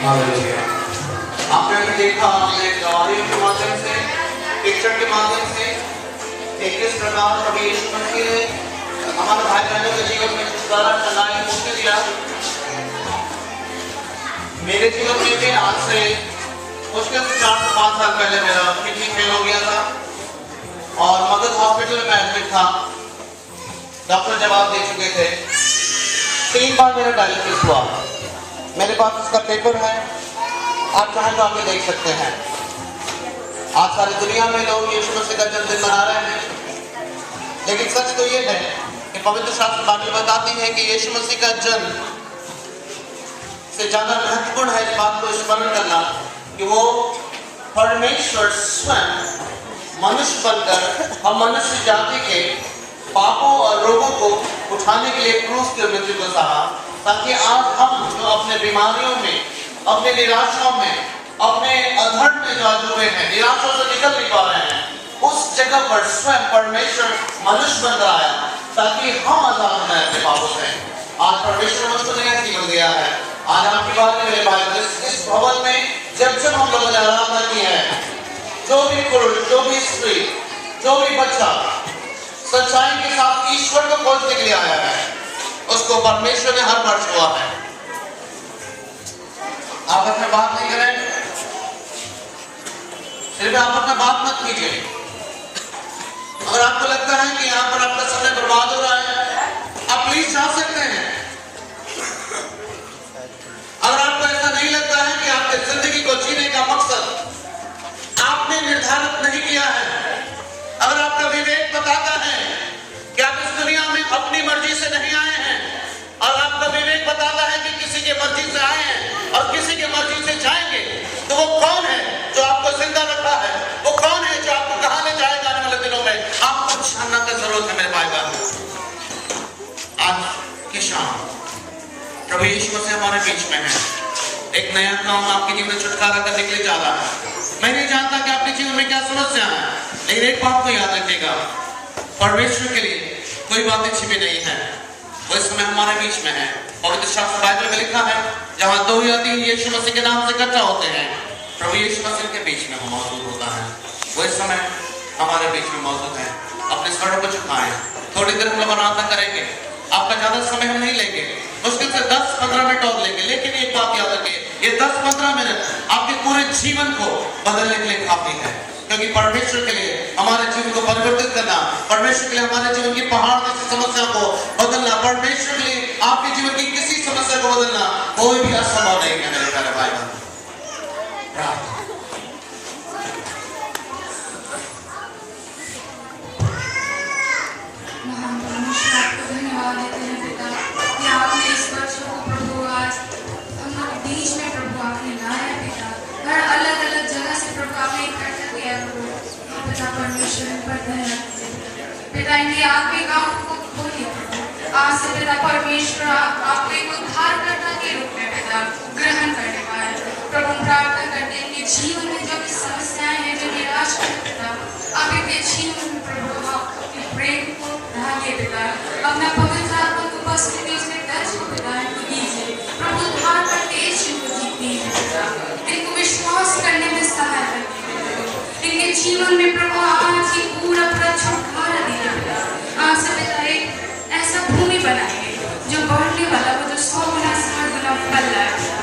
Hallelujah. आपने अभी देखा, हमने गवाहियों के माध्यम से, पिक्चर के माध्यम से कि किस प्रकार प्रभु यीशु मसीह ने हमारे भाई बहनों के जीवन में छुटकारा चलाने मुक्ति दिया। मेरे जीवन में भी आज से मुश्किल से 4 से 5 साल पहले मेरा किडनी फेल हो गया था और मगध हॉस्पिटल में एडमिट था। डॉक्टर जवाब दे चुके थे। 3 बार मेरा डायलिसिस हुआ। मेरे पास इसका पेपर है, आप चाहें तो आके देख सकते हैं। आज सारी दुनिया में लोग यीशु मसीह का जन्मदिन मना रहे हैं, लेकिन सच तो ये है कि पवित्र शास्त्र बाइबल बताती है कि यीशु मसीह का जन्म से ज्यादा महत्वपूर्ण है इस बात को स्मरण करना कि वो परमेश्वर स्वयं मनुष्य बनकर हम मनुष्य जाति के पापों और रोगों को उठाने के लिए क्रूस की मृत्यु को सहा, ताकि आज हम जो अपने बीमारियों में, अपने निराशाओं में, अपने अधर्म में जो डूबे हैं, निराशा से निकल नहीं पा रहे हैं, उस जगह पर स्वयं परमेश्वर मनुष्य बनकर आया ताकि हम आजाद हो जाए अपने पापों से। आज परमेश्वर मुझको नया जीवन दिया है। आज आपकी बात है मेरे भाई, इस भवन में जब हम लोगों ने आराधना की है, जो भी पुरुष, जो भी स्त्री, जो भी बच्चा सच्चाई के साथ ईश्वर को खोजने के लिए आया है, उसको परमेश्वर ने हर बार छुआ है। आप अपने बात नहीं करें, सिर्फ आप अपना बात मत कीजिए। अगर आपको लगता है कि यहाँ पर आपका समय बर्बाद हो रहा है, आप प्लीज जा सकते हैं। अगर आपको ऐसा नहीं लगता है कि आपकी जिंदगी को जीने का मकसद आपने निर्धारित नहीं किया है, अगर आपका विवेक बताता है कि आप इस दुनिया में अपनी मर्जी से नहीं आए हैं, और आपका विवेक बताता है कि किसी की मर्जी से आए हैं और किसी की मर्जी से जाएंगे, तो वो कौन है जो आपको जिंदा रखा है? वो कौन है जो आपको कहां ले जाएगा आने वाले दिनों में? आपको जानना का जरूरत है मेरे भाई बहन। आज की शाम प्रभु यीशु मसीह हमारे बीच में है। एक नया काम आपके जीवन में छुटकारा करने के लिए जा रहा है। मैं नहीं जानता कि आपके जीवन में क्या समस्या है, लेकिन एक बात को याद रखिएगा, परमेश्वर के लिए कोई बातें छिपी नहीं है। वो इस समय हमारे बीच में है। पवित्र शास्त्र बाइबल में लिखा है, जहां 2 या 3 यीशु मसीह के नाम से इकट्ठा होते हैं, प्रभु यीशु मसीह के बीच में वो मौजूद होता है। वो इस समय हमारे बीच में मौजूद है। अपने स्वरों को झुकाएं। थोड़ी देर हम लोग आराधना करेंगे। आपका ज्यादा समय हम नहीं लेंगे, मुश्किल से 10-15 मिनट और लेंगे, लेकिन एक बात याद रखिए, ये 10-15 मिनट आपके पूरे जीवन को बदलने के लिए काफी है। क्योंकि परमेश्वर के लिए हमारे जीवन को परिवर्तित करना, परमेश्वर के लिए हमारे जीवन की पहाड़ जैसी समस्या को बदलना, परमेश्वर के लिए आपके जीवन की किसी समस्या को बदलना कोई भी असंभव नहीं है मेरे प्यारे भाई बहन। धन्यवाद देते हैं पिता कि आपने इस वर्ष को प्रभु आज हम लोग बीच में प्रभु आपने लाया पिता। हर अलग अलग जगह से प्रभु आपने इकट्ठा किया प्रभु। पिता परमेश्वर पर धन्यवाद पिता, इनके आपके काम को खोलिए प्रभु। आज से पिता परमेश्वर आप एक उद्धारकर्ता के रूप में पिता ग्रहण करने पाए प्रभु। प्रार्थना करते हैं कि जीवन में जो भी समस्याएं हैं, जो निराशा है पिता, आप इनके जीवन में प्रभु अपने प्रेम को ढालिए पिता। अपना पवित्र आत्मा को उपस्थिति में दर्ज को पिता इनको दीजिए प्रभु। उद्धार का तेज इनको जीत दीजिए पिता। इनको विश्वास करने में सहायता कीजिए प्रभु। इनके जीवन में प्रभु आज ही पूरा छुटकारा दीजिए पिता। आज से पिता एक ऐसा भूमि बनाइए जो बढ़ने वाला, वो जो 100 गुना 60 गुना फल लाए।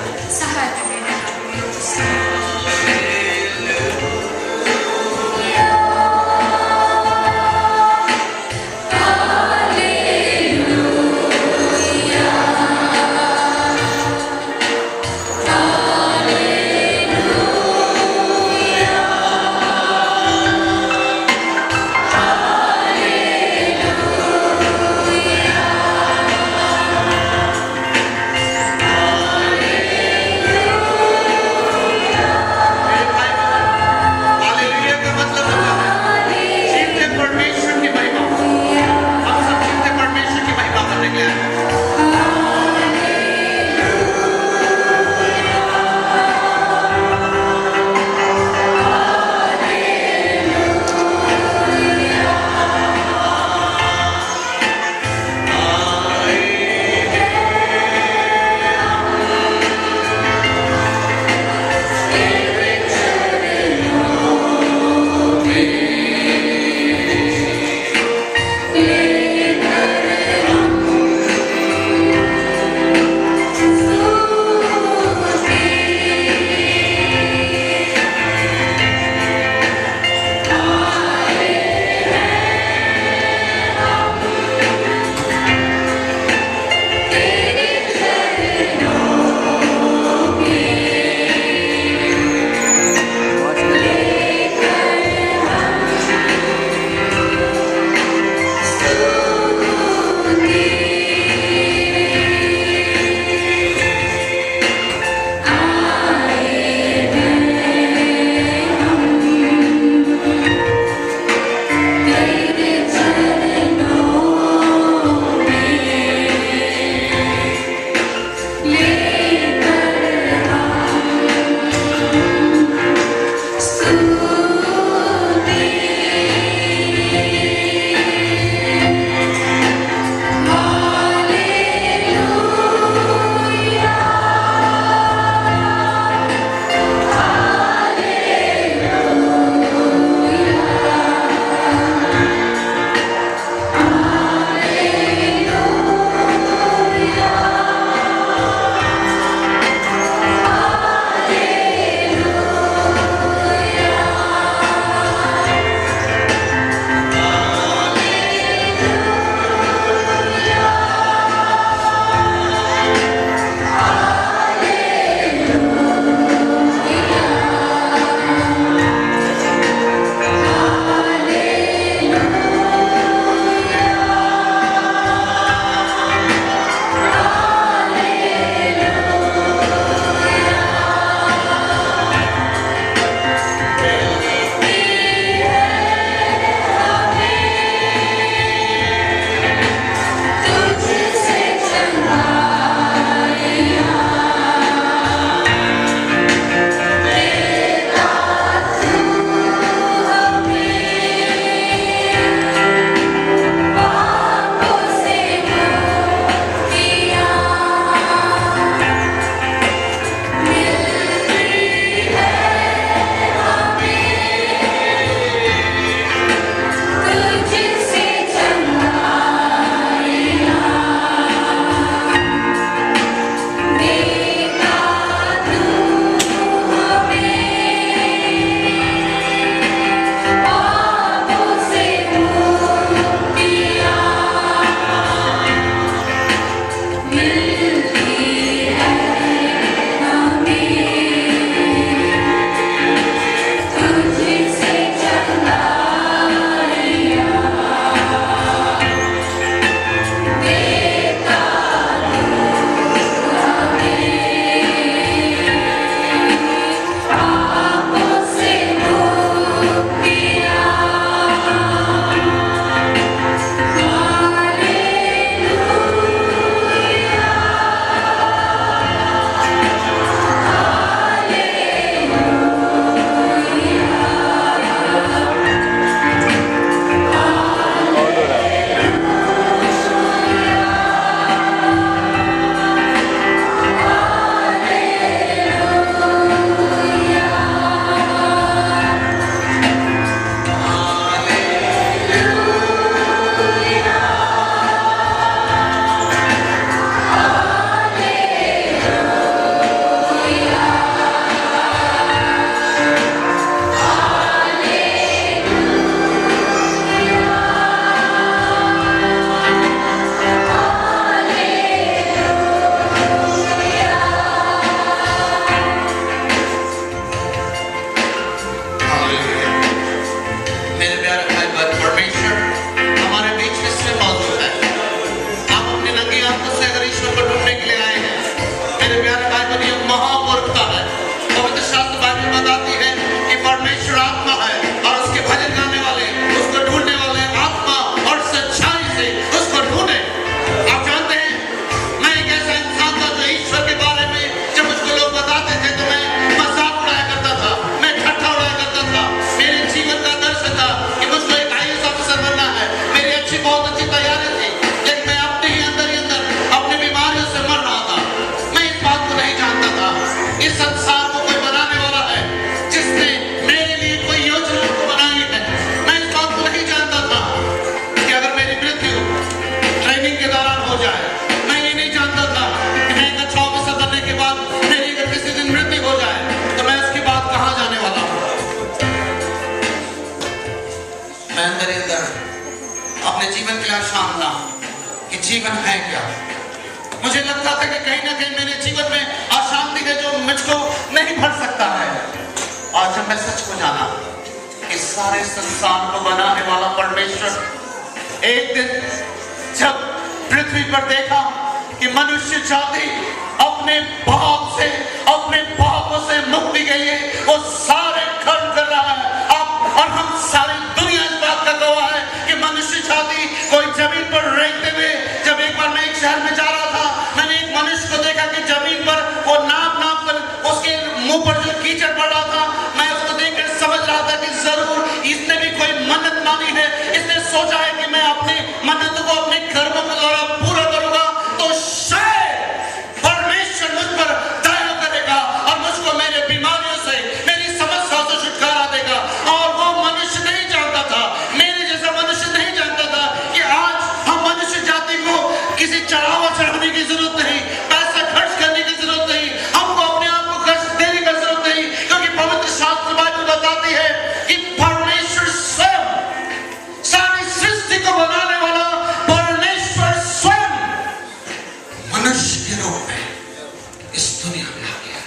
जीवन है क्या। मुझे लगता था कि कहीं ना कहीं मेरे जीवन में अशांति है जो मुझको नहीं भर सकता है। और जब मैं सच को जाना इस सारे संसार को बनाने वाला परमेश्वर एक दिन जब पृथ्वी पर देखा कि मनुष्य जाति अपने पापों से मुक्ति के लिए वो सारे कर्म कर रहा है अब, और हम सारी दुनिया इस बात का गवाह है कि मनुष्य जाति कोई जमीन पर रेंगते हुए, जब एक बार मैं एक शहर में जा रहा था, मैंने एक मनुष्य को देखा कि जमीन पर वो नाप कर उसके मुंह पर जो कीचड़ पड़ रहा था, मैं उसको देखकर समझ रहा था कि जरूर इसने भी कोई मन्नत मानी है। इसने सोचा है कि मैं अपने मन्नतों को अपने कर्मों के द्वारा पूरा करूंगा तो शायद परमेश्वर मुझ पर दया करेगा और मुझको मेरे बीमारियों से, मेरी समस्याओं से छुटकारा देगा। और वो मनुष्य नहीं जानता था, मेरे जैसा मनुष्य नहीं जानता था कि आज हम मनुष्य जाति को किसी चढ़ावा चढ़ाने की जरूरत नहीं, पैसा खर्च करने की जरूरत नहीं, हमको अपने आप को कष्ट देने की जरूरत नहीं, क्योंकि पवित्र शास्त्र बाइबल बताती है कि परमेश्वर स्वयं, सारी सृष्टि को बनाने वाला परमेश्वर स्वयं मनुष्य के रूप में इस दुनिया में आ गया,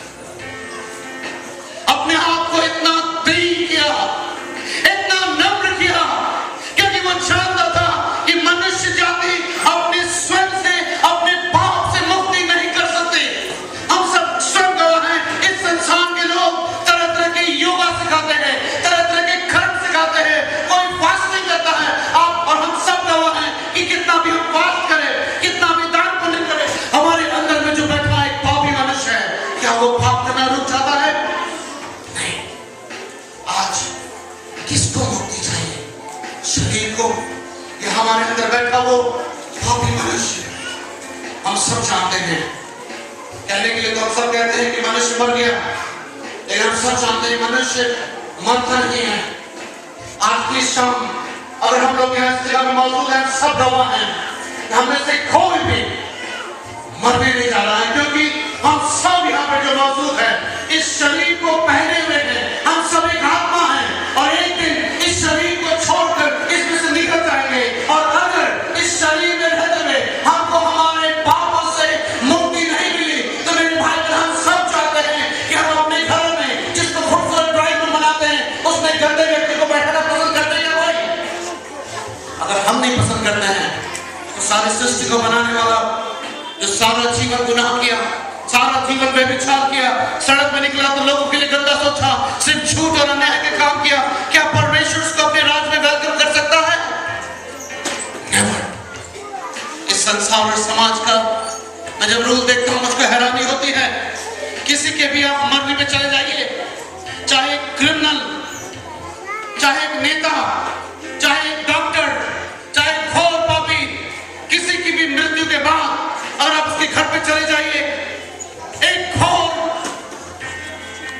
अपने आप को इतना दीन किया, इतना नम्र किया, क्योंकि वो जानता था कि मनुष्य जाति अपने स्वयं से, अपने पाप से मुक्ति नहीं कर सकते। हम सब स्वयं गवाह हैं, इस संसार के लोग तरह तरह के योगा सिखाते हैं, तरह तरह के कर्म सिखाते हैं, कोई फास्टिंग करता है आप, और हम सब गवाह हैं कि कितना भी हम फास्ट करें, कितना भी दान पुण्य करें, हमारे अंदर में जो बैठा एक पापी मनुष्य है, क्या वो पाप करना रुक जाता है? नहीं। आज किसको मुक्ति चाहिए? शरीर को, या हमारे अंदर बैठा वो पापी मनुष्य? हम सब जानते हैं, कहने के लिए तो हम सब कहते हैं कि मनुष्य मर गया, लेकिन हम सब जानते हैं मनुष्य मरता नहीं है। आज की शाम अगर हम लोग यहाँ इस जगह में मौजूद हैं, सब गवाह हैं, हमें से कोई भी मरने नहीं जा रहा है, क्योंकि हम सब यहाँ पे जो मौजूद हैं इस शरीर को पहने हुए हैं, हम सब एक आत्मा हैं, और एक दिन इस शरीर को छोड़कर इसमें से निकल जाएंगे। और अगर इस शरीर में रहते हुए हमको हमारे पापों से मुक्ति नहीं मिली, तो मेरे भाई बहन हम सब चाहते हैं कि हम अपने घर में जिसको खूबसूरत ड्राइंग रूम बनाते हैं उसमें गंदे व्यक्ति को बैठाना पसंद करते हैं भाई? अगर हम नहीं पसंद करते हैं तो सारी सृष्टि को बनाने वाला जो सारा जीवन गुनाह किया, सारा जीवन व्यभिचार किया, सड़क में निकला तो लोगों के लिए गंदा सोचा, सिर्फ झूठ और अन्याय के काम किया, क्या परमेश्वर उसको अपने राज में वेलकम कर सकता है? नेवर। इस संसार और समाज का मैं जब रूल देखता हूं मुझको हैरानी होती है। किसी के भी आप मरने पे चले जाइए, चाहे क्रिमिनल, चाहे एक नेता, चाहे एक डॉक्टर, चाहे घोर पापी, किसी की भी मृत्यु के बाद अगर आप उसके घर पे चले जाइए, एक घोर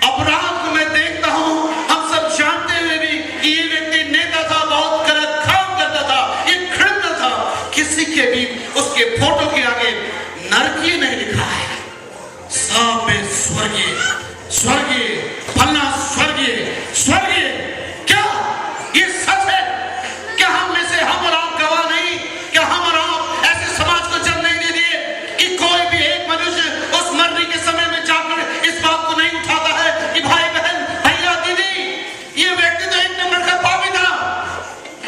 अपराध को मैं देखता हूं, हम सब जानते हुए भी कि ये व्यक्ति नेता था, बहुत गलत काम करता था, ये क्रिमिनल था, किसी के भी उसके फोटो के आगे नरकीय नहीं लिखा है, सब में स्वर्गीय, स्वर्गीय, फलना स्वर्गीय, स्वर्गीय। क्या ये सच है? क्या हम में से हम और आप गवाह नहीं? क्या हम और आप ऐसे समाज को जन्म नहीं दे दिए कि कोई भी एक मनुष्य उस मरने के समय में जाकर इस बात को नहीं उठाता है कि भाई बहन, भैया दीदी, ये व्यक्ति तो एक नंबर का पापी था,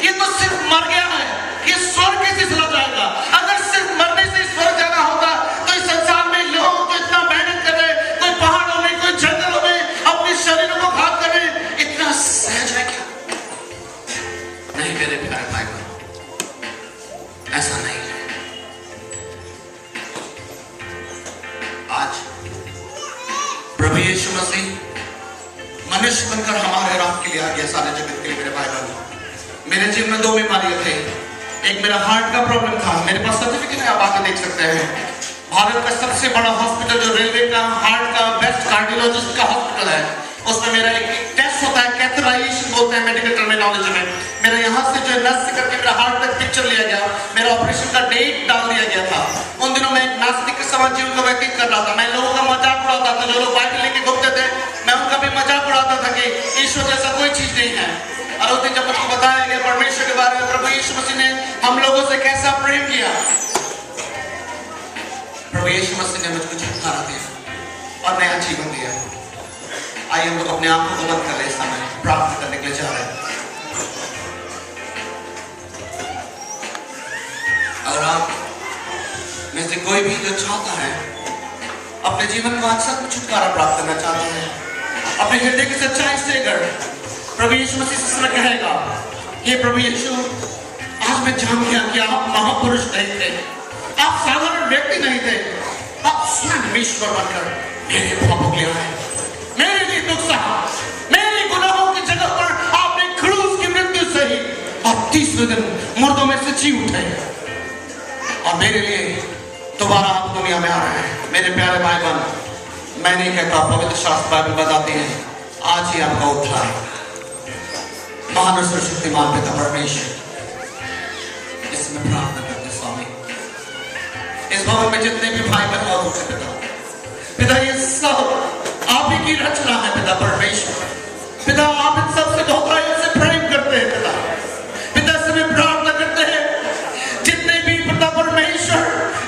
ये तो सिर्फ मर गया है, ये स्वर्ग कैसे चला जाएगा? अगर सिर्फ मरने से स्वर्ग जाना होता तो इस संसार में लोग तो इतना मेहनत कर रहे, कोई पहाड़ों में, कोई जंगलों में अपने शरीरों को घात कर रहे, इतना सहज है क्या? नहीं मेरे प्यारे भाई बहन, ऐसा नहीं है। आज प्रभु यीशु मसीह मनुष्य बनकर हमारे राम के लिए आ गया, सारे जगत के लिए। मेरे भाई बहन, मेरे जीवन में 2 बीमारियां थी। एक मेरा हार्ट का प्रॉब्लम था, मेरे पास सर्टिफिकेट है, आप आके देख सकते हैं। भारत का सबसे बड़ा हॉस्पिटल जो रेलवे का हार्ट का बेस्ट कार्डियोलॉजिस्ट का हॉस्पिटल है, उसमें मेरा एक टेस्ट होता है, कैथेटराइजेशन बोलते हैं मेडिकल टर्मिनोलॉजी में। मेरा यहाँ से जो नस से करके मेरा हार्ट तक पिक्चर लिया गया, मेरा ऑपरेशन का डेट डाल दिया गया था। उन दिनों मैं एक नास्तिक के समान जीवन को व्यतीत कर रहा था, मैं लोगों का मजाक उड़ाता था, जो लोग बाइबल लेके घूमते थे मैं उनका भी मजाक उड़ाता था कि ईश्वर जैसा कोई चीज नहीं है। और उस दिन जब मुझको बताया गया परमेश्वर के बारे में, प्रभु यीशु मसीह ने हम लोगों से कैसा प्रेम किया, प्रभु यीशु मसीह ने मुझको छुटकारा दिया और नया जीवन दिया। आइए हम लोग अपने आंखों को बंद कर ले, इस समय प्रार्थना करने के लिए जा रहे हैं। और आप में से कोई भी जो चाहता है अपने जीवन को आज सच में छुटकारा प्राप्त करना चाहता है, अपने हृदय की सच्चाई से अगर प्रभु यीशु मसीह से समय कहेगा, ये प्रभु यीशु आज मैं जान गया कि आप महापुरुष नहीं थे, आप साधारण व्यक्ति नहीं थे, आप स्वयं ईश्वर बनकर मेरे पापों के लिए आए, मेरे लिए दुख सहा, मेरे गुनाहों की जगह पर आपने क्रूस की मृत्यु सही और तीसरे दिन मुर्दों में से जी उठे और मेरे लिए दोबारा आप दुनिया में आ रहे हैं। मेरे प्यारे भाई बहन, मैं नहीं कहता, पवित्र शास्त्र बाइबल बताती है आज ही आपका उद्धार महान और सर्वशक्तिमान पिता परमेश्वर इसमें प्रार्थना करते स्वामी, इस भवन में जितने भी भाई बहन और पिता ये सब आप ही की रचना है पिता परमेश्वर। पिता आप इन सबसे गहराई से प्रेम करते हैं पिता समय प्रार्थना करते हैं जितने भी पिता परमेश्वर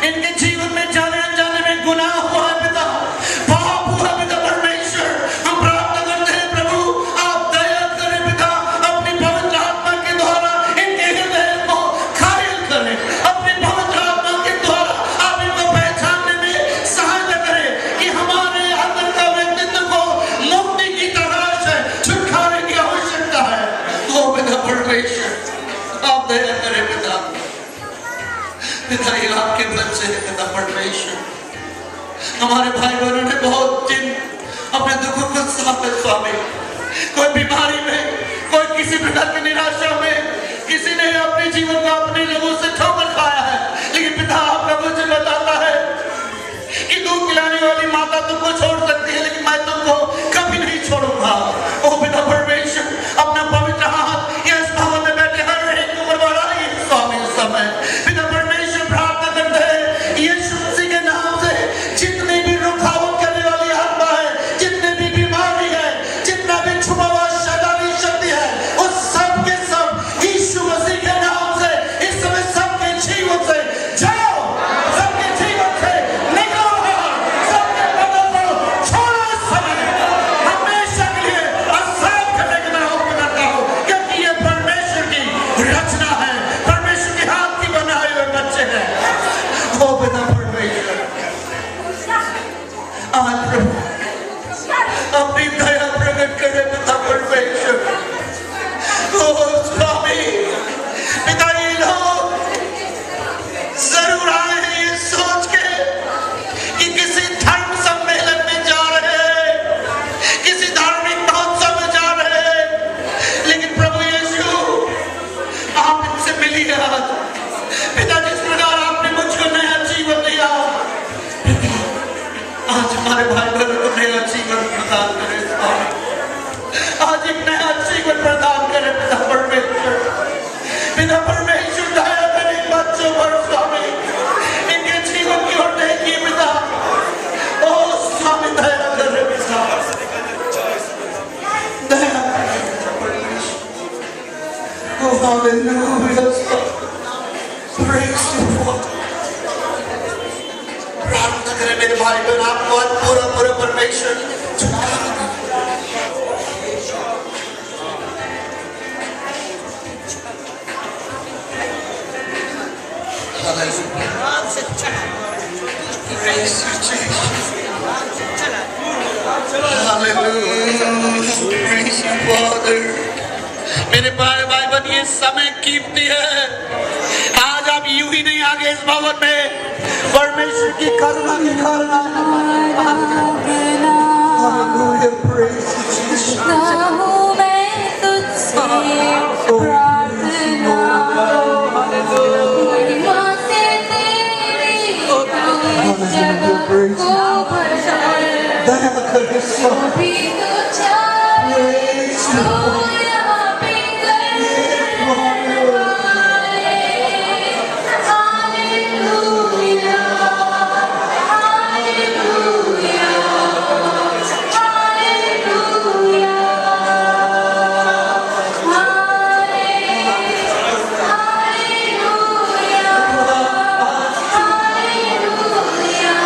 इनके जीवन में जाने अनजाने में गुनाह हुआ है पिता, पाप हुआ पिता परमेश्वर, हम प्रार्थना करते हैं प्रभु आप दया करें पिता, अपनी पवित्र आत्मा के द्वारा इनके हृदय को घायल करें, अपनी पवित्र आत्मा के द्वारा आप इनको पहचानने में सहायता करें कि हमारे अंदर का व्यक्तित्व को मुक्ति की तलाश है, छुटकारे की आवश्यकता है। तो पिता परमेश्वर आप दया करें पिता, पिता ये आपके बच्चे हैं पिता परमेश्वर, हमारे भाई बहनों ने बहुत दिन अपने दुखों को सहा स्वामी, कोई बीमारी में, कोई किसी प्रकार की निराशा में, किसी ने अपने जीवन को अपने लोगों से ठोकर खाया है, लेकिन पिता आपका वचन बताता है कि दूध पिलाने वाली माता तुमको छोड़ सकती है लेकिन मैं तुमको कभी नहीं छोड़ूंगा। ओ पिता परमेश्वर अपना पवित्र हाथ इस भवन में बैठे हर एक उम्र बढ़ाइए स्वामी इस समय पिता परमेश्वर प्रार्थना करते हैं यीशु मसीह के नाम से जितनी भी रुकावट करने वाली आत्मा है, जितने भी बीमारी है, जितना भी छुपा हुआ शैतानी शक्ति है, उस सब के सब यीशु मसीह के नाम से इस समय सबके जीवन से जाओ, सबके जीवन से निकलो, सबके बदल दो, छोड़ो इस समय हमेशा के लिए असाफ करने के मैं हुक्म करता हूँ, क्योंकि ये परमेश्वर की रचना है, परमेश्वर के हाथ की बनाए हुए बच्चे हैं। ओ पिता परमेश्वर आज प्रभु अपनी दया प्रकट करे पिता परमेश्वर। ओ स्वामी पिता ये लोग जरूर आए हैं ये सोच के कि किसी धर्म सम्मेलन में जा रहे हैं, किसी धार्मिक महोत्सव में जा रहे हैं, लेकिन प्रभु यीशु आप इनसे मिलिए आज पिता, जिस प्रकार आपने मुझको नया जीवन दिया पिता, आज हमारे भाई बहनों को नया जीवन प्रदान करें स्वामी, आज एक नया जीवन प्रदान करें पिता परमेश्वर। पिता परमेश्वर दया करें बच्चों पर स्वामी, इनके जीवन की ओर देखिए पिता। ओ स्वामी दया करें पिता, दया करें पिता परमेश्वर। ओ हालेलुया, प्रेज़ द लॉर्ड। प्रार्थना करें मेरे भाई बहन, आपको आज पूरा पूरा परमेश्वर छुटकारा दे। मेरे भाई बहन ये समय कीमती है, आज आप यूं ही नहीं आगे इस भवन में परमेश्वर की करुणा के कारण Hallelujah.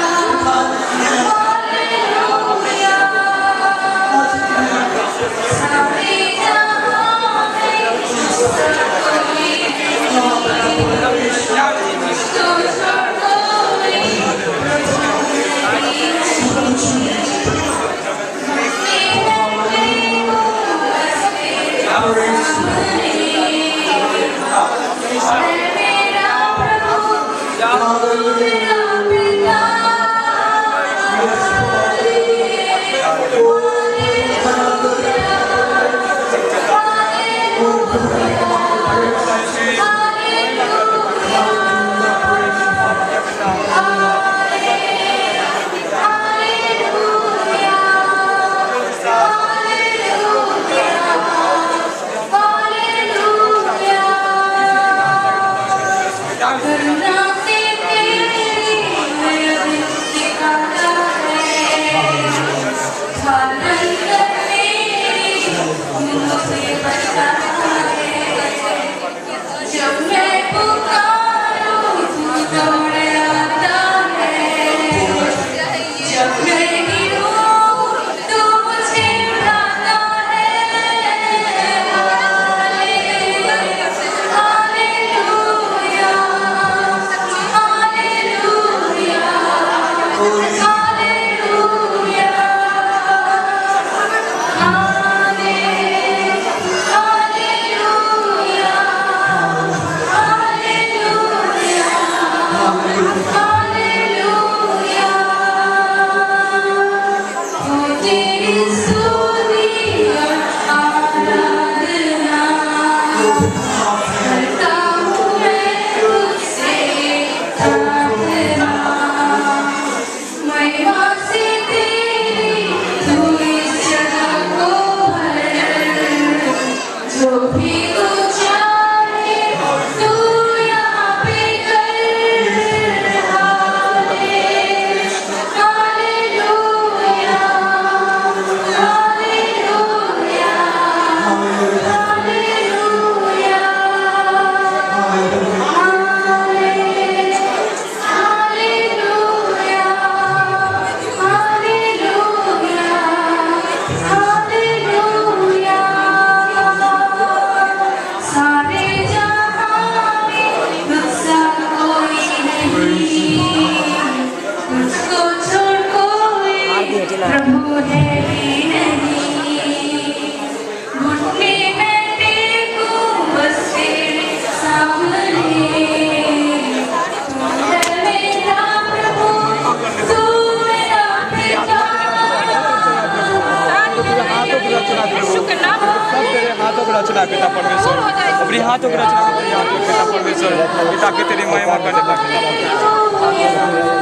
रचना पिता परमेश्वर, अपने हाथों की रचना को तैयार कर पिता परमेश्वर, पिता की तेरी महिमा करने लगे पिता परमेश्वर।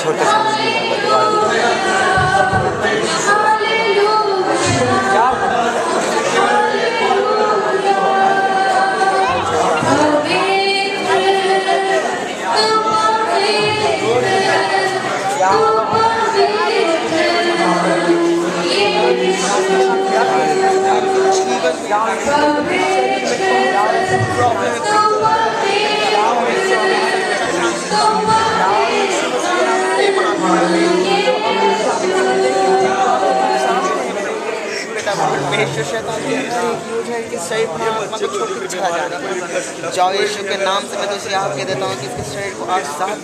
छोटे जाओ यीशु के नाम से मैं तुझे यहाँ कह देता हूँ कि इसके शरीर को आज साथ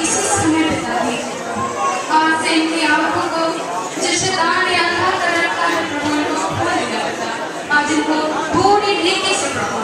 इसी समय बिता दी। आज से इनकी आंखों को जिस शैतान ने अंधा कर रखा है प्रभु इनको खोल दिया पिता। आज इनको पूरी रीति से प्रभु